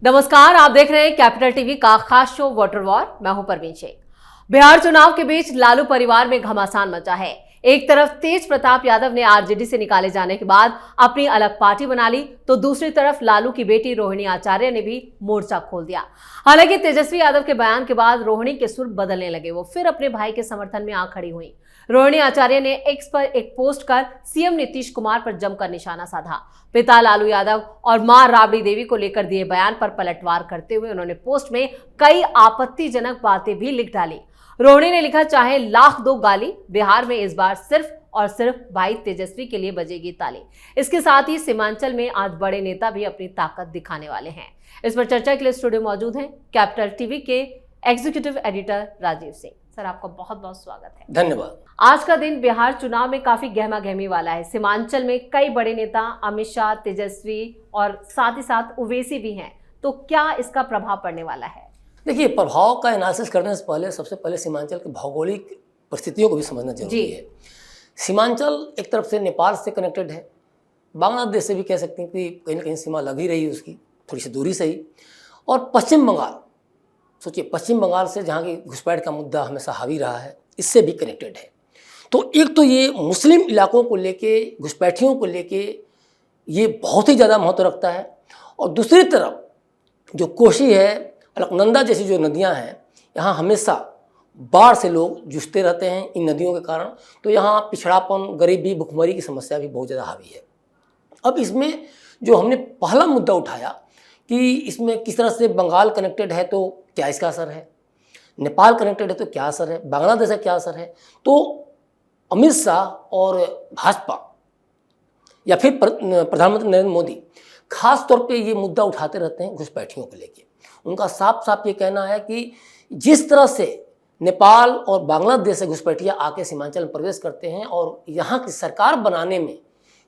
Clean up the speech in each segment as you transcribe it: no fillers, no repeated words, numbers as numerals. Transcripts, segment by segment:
नमस्कार, आप देख रहे हैं कैपिटल टीवी का खास शो वाटर वॉर। मैं हूं परवीन शेख। बिहार चुनाव के बीच लालू परिवार में घमासान मचा है। एक तरफ तेज प्रताप यादव ने आरजेडी से निकाले जाने के बाद अपनी अलग पार्टी बना ली, तो दूसरी तरफ लालू की बेटी रोहिणी आचार्य ने भी मोर्चा खोल दिया। हालांकि तेजस्वी यादव के बयान के बाद रोहिणी के सुर बदलने लगे। वो फिर अपने भाई के समर्थन में आ खड़ी हुई। रोहिणी आचार्य ने एक्स पर एक पोस्ट कर सीएम नीतीश कुमार पर जमकर निशाना साधा। पिता लालू यादव और मां राबड़ी देवी को लेकर दिए बयान पर पलटवार करते हुए उन्होंने पोस्ट में कई आपत्तिजनक बातें भी लिख डाली। रोहिणी ने लिखा, चाहे लाख दो गाली, बिहार में इस बार सिर्फ और सिर्फ भाई तेजस्वी के लिए बजेगी ताली। इसके साथ ही सीमांचल में आज बड़े नेता भी अपनी ताकत दिखाने वाले हैं। इस पर चर्चा के लिए स्टूडियो मौजूद हैं कैपिटल टीवी के executive editor Rajiv Singh. Sir, आपका बहुत बहुत स्वागत है। धन्यवाद। आज का दिन बिहार चुनाव में काफी गहमा गहमी वाला है। सीमांचल में कई बड़े नेता अमित शाह, तेजस्वी और साथ ही साथ ओवैसी भी हैं, तो क्या इसका प्रभाव पड़ने वाला है? देखिए, प्रभाव का एनालिसिस करने से पहले सबसे पहले सीमांचल की भौगोलिक परिस्थितियों को भी समझना जरूरी है। सीमांचल एक तरफ से नेपाल से कनेक्टेड है, बांग्लादेश से भी कह सकते हैं कि कहीं ना कहीं सीमा लग ही रही है उसकी, थोड़ी सी दूरी से ही। और पश्चिम बंगाल, सोचिए पश्चिम बंगाल से जहाँ की घुसपैठ का मुद्दा हमेशा हावी रहा है, इससे भी कनेक्टेड है। तो एक तो ये मुस्लिम इलाकों को लेके, घुसपैठियों को लेके ये बहुत ही ज़्यादा महत्व रखता है। और दूसरी तरफ जो कोसी है, अलकनंदा जैसी जो नदियां हैं, यहाँ हमेशा बाढ़ से लोग जूझते रहते हैं इन नदियों के कारण। तो यहाँ पिछड़ापन, गरीबी, भुखमरी की समस्या भी बहुत ज़्यादा हावी है। अब इसमें जो हमने पहला मुद्दा उठाया कि इसमें किस तरह से बंगाल कनेक्टेड है तो क्या इसका असर है, नेपाल कनेक्टेड है तो क्या असर है, बांग्लादेश का क्या असर है, तो अमित शाह और भाजपा या फिर प्रधानमंत्री नरेंद्र मोदी खास तौर पे ये मुद्दा उठाते रहते हैं घुसपैठियों को लेके। उनका साफ साफ ये कहना है कि जिस तरह से नेपाल और बांग्लादेश से घुसपैठिया आके सीमांचल में प्रवेश करते हैं और यहाँ की सरकार बनाने में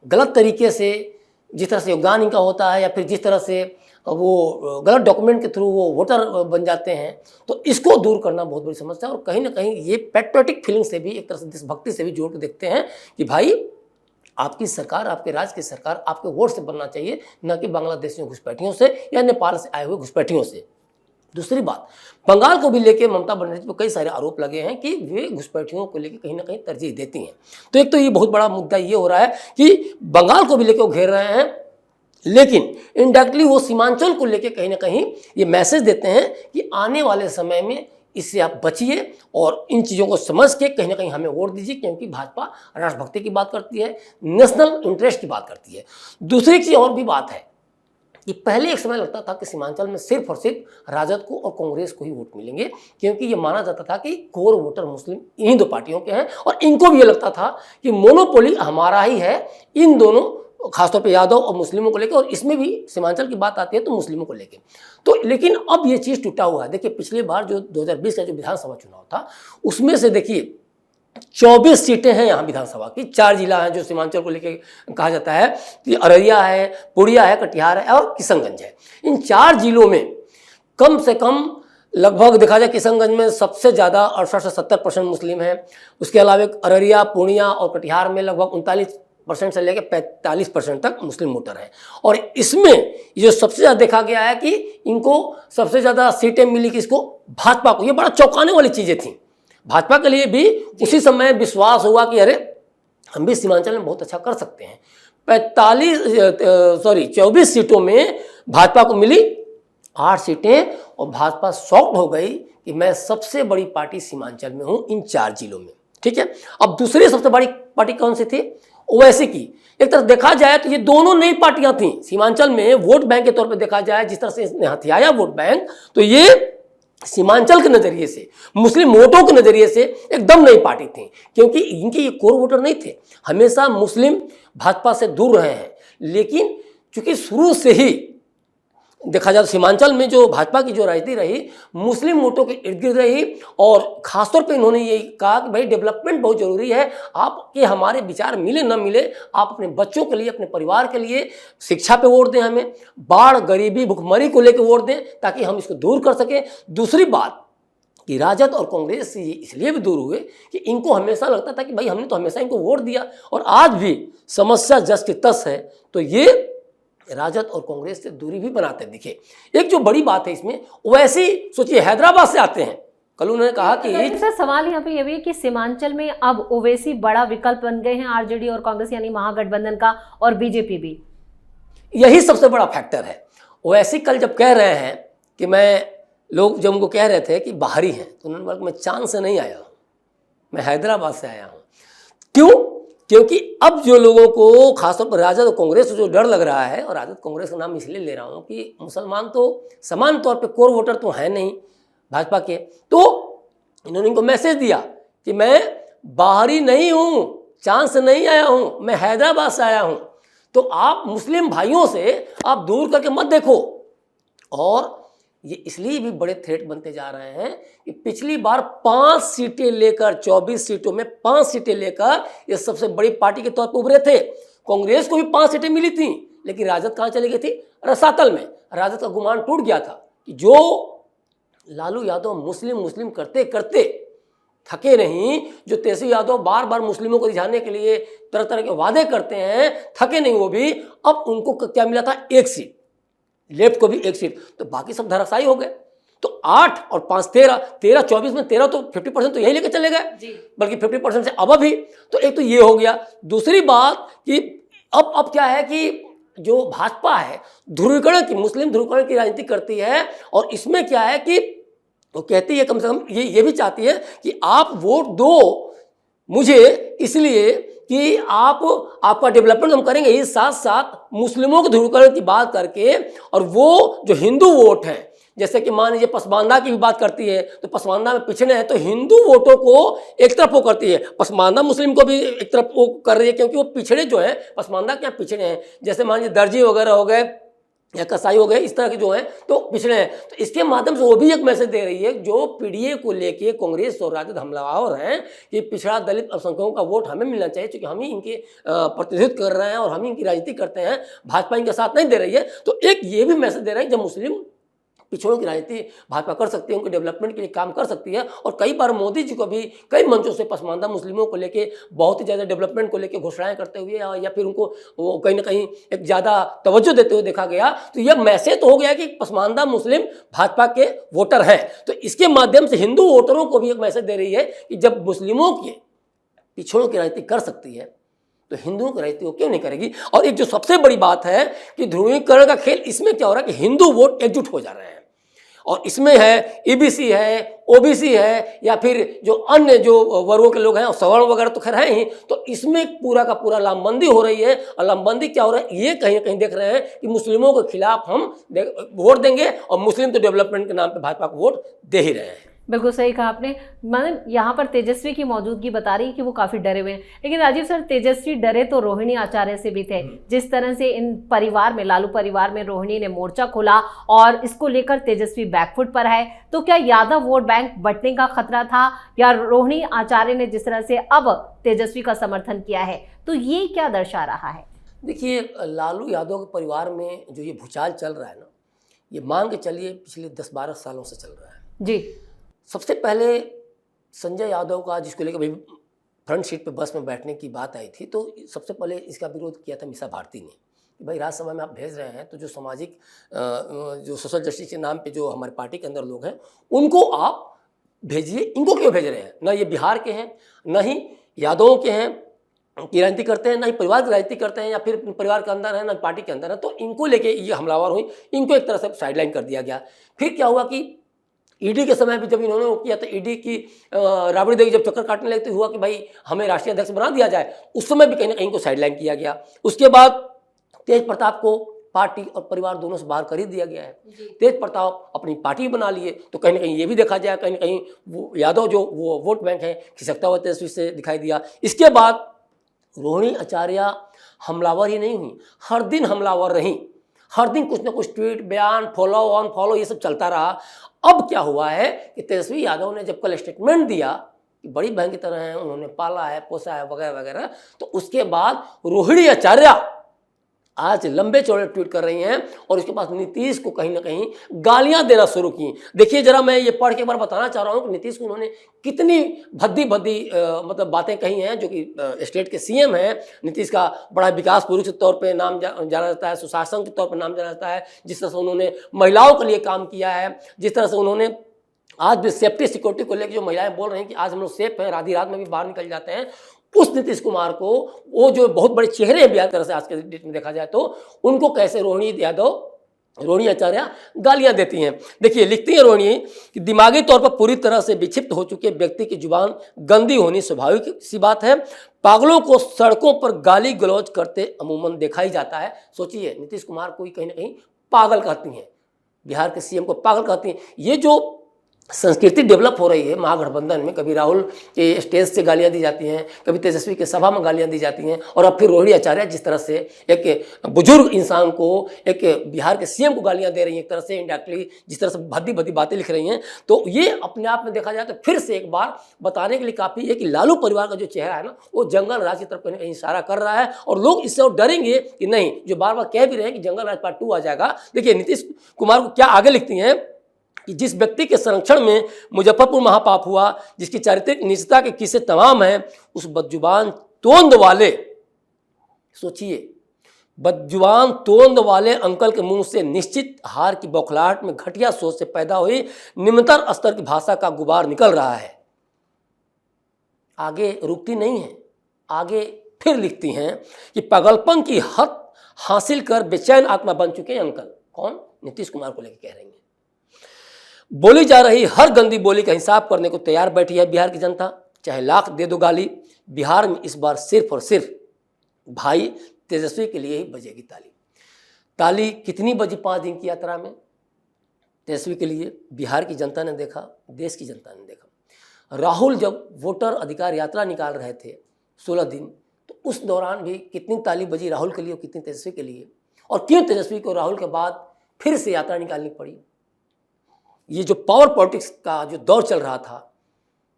गलत तरीके से जिस तरह से योगदान इनका होता है, या फिर जिस तरह से वो गलत डॉक्यूमेंट के थ्रू वो वोटर बन जाते हैं, तो इसको दूर करना बहुत बड़ी समस्या है। और कहीं ना कहीं ये पैट्रियोटिक फीलिंग से भी, एक तरह से देशभक्ति से भी जोड़ के देखते हैं कि भाई आपकी सरकार, आपके राज्य की सरकार आपके वोट से बनना चाहिए, न कि बांग्लादेशियों घुसपैठियों से या नेपाल से आए हुए घुसपैठियों से। दूसरी बात, बंगाल को भी लेके ममता बनर्जी पर कई सारे आरोप लगे हैं कि वे घुसपैठियों को लेके कहीं ना कहीं तरजीह देती हैं। तो एक तो ये बहुत बड़ा मुद्दा ये हो रहा है कि बंगाल को भी लेके वो घेर रहे हैं, लेकिन इनडायरेक्टली वो सीमांचल को लेके कहीं ना कहीं ये मैसेज देते हैं कि आने वाले समय में इससे आप बचिए और इन चीज़ों को समझ के कहीं ना कहीं हमें वोट दीजिए, क्योंकि भाजपा राष्ट्रभक्ति की बात करती है, नेशनल इंटरेस्ट की बात करती है। दूसरी चीज़ और भी बात है कि पहले एक समय लगता था कि सीमांचल में सिर्फ और सिर्फ राजद को और कांग्रेस को ही वोट मिलेंगे, क्योंकि ये माना जाता था कि कोर वोटर मुस्लिम इन्हीं दो पार्टियों के हैं, और इनको भी ये लगता था कि मोनोपोली हमारा ही है इन दोनों, खासतौर पे यादव और मुस्लिमों को लेकर। और इसमें भी सीमांचल की बात आती है तो मुस्लिमों को लेकर। तो लेकिन अब ये चीज़ टूटा हुआ है। देखिए, पिछली बार जो 2020 का जो विधानसभा चुनाव था, उसमें से देखिए 24 सीटें हैं यहाँ विधानसभा की। 4 जिला हैं जो सीमांचल को लेकर कहा जाता है कि अररिया है, पूर्णिया है, कटिहार है और किशनगंज है। इन 4 जिलों में कम से कम लगभग देखा जाए किशनगंज में सबसे ज़्यादा 68 से 70% मुस्लिम हैं। उसके अलावा अररिया, पूर्णिया और कटिहार में लगभग 39% से लेकर 45% तक मुस्लिम वोटर हैं। और इसमें जो सबसे ज़्यादा देखा गया है कि इनको सबसे ज़्यादा सीटें मिली किसको, भाजपा को। ये बड़ा चौंकाने वाली चीज़ें थी। भाजपा के लिए भी उसी समय विश्वास हुआ कि अरे हम भी सीमांचल में बहुत अच्छा कर सकते हैं। 24 सीटों में भाजपा को मिली 8 सीटें, और भाजपा शॉक्ड हो गई कि मैं सबसे बड़ी पार्टी सीमांचल में हूं इन 4 जिलों में। ठीक है, अब दूसरी सबसे बड़ी पार्टी कौन सी थी, ओवैसी की। एक तरफ देखा जाए तो ये दोनों नई पार्टियां थीं सीमांचल में। वोट बैंक के तौर पर देखा जाए, जिस तरह से इसने हथियाया वोट बैंक, तो ये सीमांचल के नजरिए से, मुस्लिम वोटों के नजरिए से एकदम नई पार्टी थी, क्योंकि इनके ये कोर वोटर नहीं थे। हमेशा मुस्लिम भाजपा से दूर रहे हैं, लेकिन चूंकि शुरू से ही देखा जाए तो सीमांचल में जो भाजपा की जो राजनीति रही, मुस्लिम वोटों के इर्द गिर्द रही। और खासतौर पे इन्होंने ये कहा कि भाई डेवलपमेंट बहुत जरूरी है, आपके हमारे विचार मिले ना मिले, आप अपने बच्चों के लिए, अपने परिवार के लिए शिक्षा पे वोट दें, हमें बाढ़, गरीबी, भुखमरी को लेकर वोट दें, ताकि हम इसको दूर कर सकें। दूसरी बात कि राजद और कांग्रेस से इसलिए भी दूर हुए कि इनको हमेशा लगता था कि भाई हमने तो हमेशा इनको वोट दिया, और आज भी समस्या जस की तस है। तो ये राजद और कांग्रेस से दूरी भी बनाते दिखे। एक जो बड़ी बात है इसमें, वैसे सोचिए हैदराबाद से आते हैं, कल उन्होंने कहा कि सर सवाल यहाँ पे ये भी है कि सीमांचल में अब ओवैसी बड़ा विकल्प बन गए हैं आरजेडी और कांग्रेस यानी महागठबंधन का, और बीजेपी भी। यही सबसे बड़ा फैक्टर है। ओवैसी कल जब कह रहे हैं कि लोग जब उनको कह रहे थे कि बाहरी हैं, तो उन्होंने बोला मैं चांद से नहीं आया हूँ, मैं हैदराबाद से आया हूँ। क्यों? क्योंकि अब जो लोगों को खासतौर पर राजद और कांग्रेस से जो डर लग रहा है, और राजद कांग्रेस का नाम इसलिए ले रहा हूँ कि मुसलमान तो समान तौर पे कोर वोटर तो है नहीं भाजपा के, तो इन्होंने इनको मैसेज दिया कि मैं बाहरी नहीं हूँ, चांद से नहीं आया हूँ, मैं हैदराबाद से आया हूँ। तो आप मुस्लिम भाइयों से आप दूर करके मत देखो। और ये इसलिए भी बड़े थ्रेट बनते जा रहे हैं कि पिछली बार 5 सीटें लेकर 24 सीटों में 5 सीटें लेकर ये सबसे बड़ी पार्टी के तौर पर उभरे थे। कांग्रेस को भी 5 सीटें मिली थी, लेकिन राजद कहाँ चली गई थी? रसातल में। राजद का गुमान टूट गया था कि जो लालू यादव मुस्लिम करते करते थके नहीं, जो तेजस्वी यादव बार बार मुस्लिमों को रिझाने के लिए तरह तरह के वादे करते हैं, थके नहीं वो भी। अब उनको क्या मिला था? 1 सीट, लेफ्ट को भी 1 सीट, तो बाकी सब धराशायी हो गए। तो 8 और 5 13, 13 24 में 13 तो 50% तो यही लेके चले गए, बल्कि 50% से अब भी। तो एक तो ये हो गया। दूसरी बात कि अब क्या है कि जो भाजपा है ध्रुवीकरण की, मुस्लिम ध्रुवीकरण की राजनीति करती है, और इसमें क्या है कि वो कहती है, कम से कम ये भी चाहती है कि आप वोट दो मुझे इसलिए कि आपका डेवलपमेंट हम करेंगे, इस साथ साथ मुस्लिमों के ध्रुवीकरण की बात करके। और वो जो हिंदू वोट है, जैसे कि मान लीजिए पसमानदा की भी बात करती है, तो पसमानदा में पिछड़े हैं, तो हिंदू वोटों को एक तरफ वो करती है, पसमानदा मुस्लिम को भी एक तरफ वो कर रही है, क्योंकि वो पिछड़े जो है पसमानदा के यहाँ पिछड़े हैं। जैसे मान लीजिए दर्जी वगैरह हो गए या कसाई हो गए, इस तरह के जो हैं तो पिछड़े हैं। तो इसके माध्यम से वो भी एक मैसेज दे रही है, जो पीडीए को लेके कांग्रेस और राजद हमलावर हैं कि पिछड़ा दलित अल्पसंख्यकों का वोट हमें मिलना चाहिए, क्योंकि हम ही इनके प्रतिनिधित्व कर रहे हैं और हम ही इनकी राजनीति करते हैं, भाजपा इनके साथ नहीं दे रही है। तो एक ये भी मैसेज दे रहा है कि जब मुस्लिम पिछड़ों की राजनीति भाजपा कर सकती है, उनके डेवलपमेंट के लिए काम कर सकती है। और कई बार मोदी जी को भी कई मंचों से पसमानदा मुस्लिमों को लेके बहुत ही ज़्यादा डेवलपमेंट को लेके घोषणाएं करते हुए या फिर उनको वो कहीं ना कहीं एक ज़्यादा तवज्जो देते हुए देखा गया। तो यह मैसेज तो हो गया कि पसमानदा मुस्लिम भाजपा के वोटर हैं। तो इसके माध्यम से हिंदू वोटरों को भी एक मैसेज दे रही है कि जब मुस्लिमों के पिछड़ों की राजनीति कर सकती है, तो हिंदुओं की राजनीति को क्यों नहीं करेगी। और एक जो सबसे बड़ी बात है कि ध्रुवीकरण का खेल, इसमें क्या हो रहा है कि हिंदू वोट एकजुट हो जा रहे हैं। और इसमें है ईबीसी है, ओबीसी है, या फिर जो अन्य जो वर्गों के लोग हैं, और सवर्ण वगैरह तो खैर हैं ही। तो इसमें पूरा का पूरा लामबंदी हो रही है। और लामबंदी क्या हो रहा है, ये कहीं ना कहीं देख रहे हैं कि मुस्लिमों के खिलाफ हम वोट देंगे, और मुस्लिम तो डेवलपमेंट के नाम पे भाजपा को वोट दे ही रहे हैं। बिल्कुल सही कहा आपने। मतलब यहाँ पर तेजस्वी की मौजूदगी बता रही है कि वो काफी डरे हुए हैं। लेकिन राजीव सर, तेजस्वी डरे तो रोहिणी आचार्य से भी थे। जिस तरह से इन परिवार में, लालू परिवार में रोहिणी ने मोर्चा खोला और इसको लेकर तेजस्वी बैकफुट पर है, तो क्या यादव वोट बैंक बंटने का खतरा था, या रोहिणी आचार्य ने जिस तरह से अब तेजस्वी का समर्थन किया है, तो ये क्या दर्शा रहा है? देखिए, लालू यादव के परिवार में जो ये भूचाल चल रहा है ना, ये मान के चलिए पिछले 10-12 सालों से चल रहा है जी। सबसे पहले संजय यादव का, जिसको लेकर भाई फ्रंट सीट पे बस में बैठने की बात आई थी, तो सबसे पहले इसका विरोध किया था मीसा भारती ने कि भाई राज्यसभा में आप भेज रहे हैं, तो जो सामाजिक जो सोशल जस्टिस के नाम पे जो हमारी पार्टी के अंदर लोग हैं उनको आप भेजिए, इनको क्यों भेज रहे हैं? ना ये बिहार के हैं, ना ही यादवों के हैं की राजनीति करते हैं, ना ही परिवार की राजनीति करते हैं, या फिर परिवार के अंदर है ना पार्टी के अंदर है। तो इनको लेके ये हमलावर हुई, इनको एक तरह से साइडलाइन कर दिया गया। फिर क्या हुआ कि ईडी के समय भी जब इन्होंने वो किया, तो ईडी की राबड़ी देवी जब चक्कर काटने लगी, तो हुआ कि भाई हमें राष्ट्रीय अध्यक्ष बना दिया जाए, उस समय भी कहीं ना कहीं को साइडलाइन किया गया। उसके बाद तेज प्रताप को पार्टी और परिवार दोनों से बाहर कर ही दिया गया है। तेज प्रताप अपनी पार्टी बना लिए, तो कहीं ना कहीं ये भी देखा जाए, कहीं ना कहीं वो यादव जो वो वोट बैंक है खिसकता हुआ तेजस्वी से दिखाई दिया। इसके बाद रोहिणी आचार्य हमलावर ही नहीं हुई, हर दिन हमलावर रही, हर दिन कुछ ना कुछ ट्वीट, बयान, फॉलो ऑन फॉलो, ये सब चलता रहा। अब क्या हुआ है कि तेजस्वी यादव ने जब कल स्टेटमेंट दिया कि बड़ी बहन की तरह है, उन्होंने पाला है, पोसा है, वगैरह वगैरह, तो उसके बाद रोहिणी आचार्य आज लंबे चौड़े ट्वीट कर रही हैं और उसके पास नीतीश को कहीं ना कहीं गालियां देना शुरू की। देखिए जरा, मैं ये पढ़ के एक बार बताना चाह रहा हूं कि नीतीश को उन्होंने कितनी भद्दी भद्दी मतलब बातें कही हैं। जो कि स्टेट के सीएम हैं, नीतीश का बड़ा विकास पुरुष के तौर पे नाम जाना जाता है, सुशासन के तौर पर नाम जाना जाता है। जिस तरह से उन्होंने महिलाओं के लिए काम किया है, जिस तरह से उन्होंने आज भी सेफ्टी सिक्योरिटी को लेकर जो महिलाएं बोल रही हैं कि आज हम लोग सेफ हैं, आधी रात में भी बाहर निकल जाते हैं, उस नीतीश कुमार को, वो जो बहुत बड़े चेहरे हैं बिहार तरह से आज के डेट में देखा जाए तो, उनको कैसे रोहिणी आचार्य गालियां देती हैं। देखिए लिखती है रोहिणी कि दिमागी तौर पर पूरी तरह से विक्षिप्त हो चुके व्यक्ति की जुबान गंदी होनी स्वाभाविक सी बात है। पागलों को सड़कों पर गाली गलौज करते अमूमन देखा ही जाता है। सोचिए, नीतीश कुमार को कहीं ना कहीं पागल कहती हैं, बिहार के सीएम को पागल कहती हैं। ये जो संस्कृति डेवलप हो रही है महागठबंधन में, कभी राहुल के स्टेज से गालियां दी जाती हैं, कभी तेजस्वी के सभा में गालियां दी जाती हैं, और अब फिर रोहिणी आचार्य जिस तरह से एक बुजुर्ग इंसान को, एक बिहार के सीएम को गालियां दे रही हैं, एक तरह से इनडायरेक्टली जिस तरह से भद्दी भद्दी बातें लिख रही हैं, तो ये अपने आप में देखा जाए तो फिर से एक बार बताने के लिए काफ़ी है कि लालू परिवार का जो चेहरा है ना, वो जंगल राज की तरफ कहीं इशारा कर रहा है। और लोग इससे और डरेंगे कि नहीं, जो बार बार कह भी रहे हैं कि जंगल राज पार्ट 2 आ जाएगा। देखिए नीतीश कुमार को क्या आगे लिखती हैं कि जिस व्यक्ति के संरक्षण में मुजफ्फरपुर महापाप हुआ, जिसकी चारित्रिक निजता के किस्से तमाम हैं, उस बदजुबान तोंद वाले, सोचिए, बदजुबान तोंद वाले अंकल के मुंह से निश्चित हार की बौखलाहट में घटिया सोच से पैदा हुई निम्नतर स्तर की भाषा का गुबार निकल रहा है। आगे रुकती नहीं है, आगे फिर लिखती हैं कि पागलपन की हद हासिल कर बेचैन आत्मा बन चुके हैं अंकल। कौन? नीतीश कुमार को लेकर कह रही हैं। बोली जा रही हर गंदी बोली का हिसाब करने को तैयार बैठी है बिहार की जनता, चाहे लाख दे दो गाली। बिहार में इस बार सिर्फ और सिर्फ भाई तेजस्वी के लिए ही बजेगी ताली। ताली कितनी बजी 5 दिन की यात्रा में? तेजस्वी के लिए बिहार की जनता ने देखा, देश की जनता ने देखा। राहुल जब वोटर अधिकार यात्रा निकाल रहे थे 16 दिन, तो उस दौरान भी कितनी ताली बजी राहुल के लिए और कितनी तेजस्वी के लिए, और क्यों तेजस्वी को राहुल के बाद फिर से यात्रा निकालनी पड़ी। ये जो पावर पॉलिटिक्स का जो दौर चल रहा था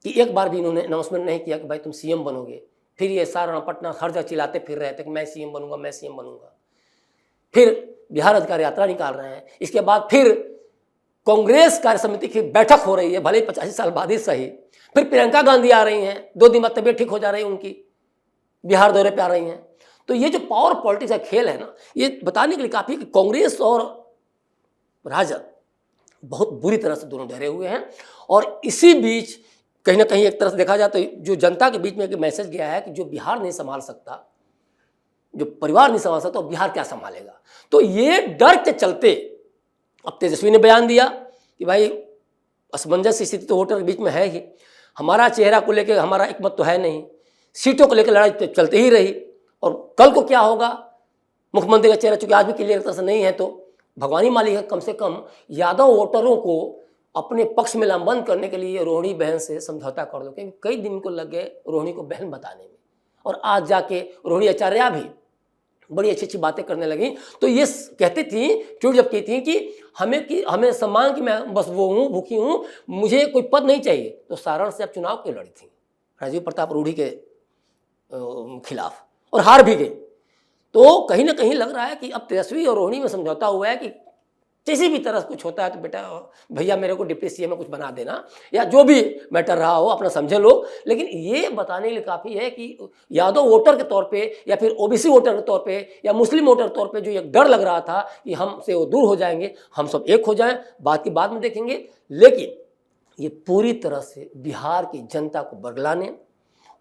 कि एक बार भी इन्होंने अनाउंसमेंट नहीं किया कि भाई तुम सीएम बनोगे, फिर ये सारा पटना हर जगह चिल्लाते फिर रहे थे कि मैं सीएम बनूंगा, मैं सीएम बनूंगा। फिर बिहार अधिकार यात्रा निकाल रहे हैं, इसके बाद फिर कांग्रेस कार्य समिति की बैठक हो रही है, भले ही 85 साल बाद ही सही। फिर प्रियंका गांधी आ रही हैं, 2 दिन बाद तबीयत ठीक हो जा रही है उनकी, बिहार दौरे पर आ रही हैं। तो ये जो पावर पॉलिटिक्स का खेल है ना, ये बताने के लिए काफ़ी कि कांग्रेस और राजद बहुत बुरी तरह से दोनों डरे हुए हैं। और इसी बीच कहीं ना कहीं एक तरह से देखा जाए तो जो जनता के बीच में एक मैसेज गया है कि जो बिहार नहीं संभाल सकता, जो परिवार नहीं संभाल सकता, तो बिहार क्या संभालेगा। तो ये डर के चलते अब तेजस्वी ने बयान दिया कि भाई असमंजस स्थिति तो वोटर के बीच में है ही, हमारा चेहरा को लेकर हमारा एक मत तो है नहीं, सीटों को लेकर लड़ाई तो चलते ही रही, और कल को क्या होगा, मुख्यमंत्री का चेहरा चूंकि आज भी क्लियर तरह से नहीं है, तो भगवानी मालिक है, कम से कम यादव वोटरों को अपने पक्ष में लामबंद करने के लिए रोहिणी बहन से समझौता कर दो, क्योंकि कई दिन को लग गए रोहिणी को बहन बताने में, और आज जाके रोहिणी आचार्य भी बड़ी अच्छी अच्छी बातें करने लगी। तो ये कहती थी, ट्वीट जब की थी कि हमें सम्मान, कि मैं बस वो हूँ, भूखी हूँ, मुझे कोई पद नहीं चाहिए, तो सारण से अब चुनाव क्यों लड़ी थी राजीव प्रताप रूढ़ी के खिलाफ, और हार भी गई। तो कहीं ना कहीं लग रहा है कि अब तेजस्वी और रोहिणी में समझौता हुआ है कि किसी भी तरह से कुछ होता है तो बेटा भैया मेरे को डिप्टी सीएम में कुछ बना देना, या जो भी मैटर रहा हो अपना समझे लोग। लेकिन ये बताने के लिए काफ़ी है कि यादव वोटर के तौर पे, या फिर ओबीसी वोटर के तौर पे, या मुस्लिम वोटर के तौर पे जो एक डर लग रहा था कि हमसे वो दूर हो जाएंगे, हम सब एक हो जाएं, बात की बाद में देखेंगे। लेकिन ये पूरी तरह से बिहार की जनता को बरगलाने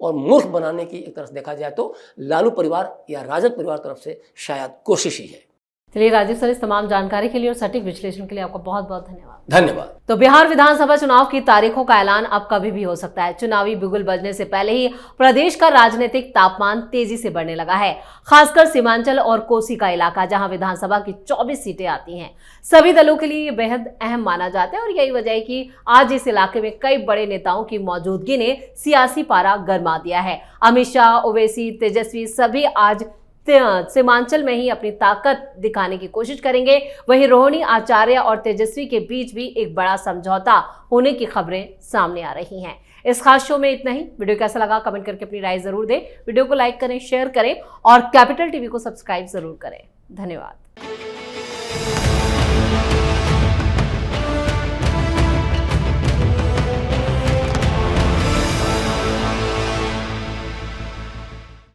और मूर्ख बनाने की एक तरह से देखा जाए तो लालू परिवार या राजद परिवार तरफ से शायद कोशिश ही है। चलिए राजीव सर, इस तमाम जानकारी के लिए और सटीक विश्लेषण के लिए आपका बहुत बहुत धन्यवाद। धन्यवाद। तो बिहार विधानसभा चुनाव की तारीखों का ऐलान अब कभी भी हो सकता है। चुनावी बिगुल बजने से पहले ही प्रदेश का राजनीतिक तापमान तेजी से बढ़ने लगा है, खासकर सीमांचल और कोसी का इलाका, जहां विधानसभा की 24 सीटें आती हैं। सभी दलों के लिए ये बेहद अहम माना जाता है, और यही वजह है कि आज इस इलाके में कई बड़े नेताओं की मौजूदगी ने सियासी पारा गरमा दिया है। अमित शाह, ओवैसी, तेजस्वी सभी आज सीमांचल में ही अपनी ताकत दिखाने की कोशिश करेंगे। वहीं रोहिणी आचार्य और तेजस्वी के बीच भी एक बड़ा समझौता होने की खबरें सामने आ रही हैं। इस खास शो में इतना ही। वीडियो कैसा लगा कमेंट करके अपनी राय जरूर दें। वीडियो को लाइक करें, शेयर करें और कैपिटल टीवी को सब्सक्राइब जरूर करें। धन्यवाद।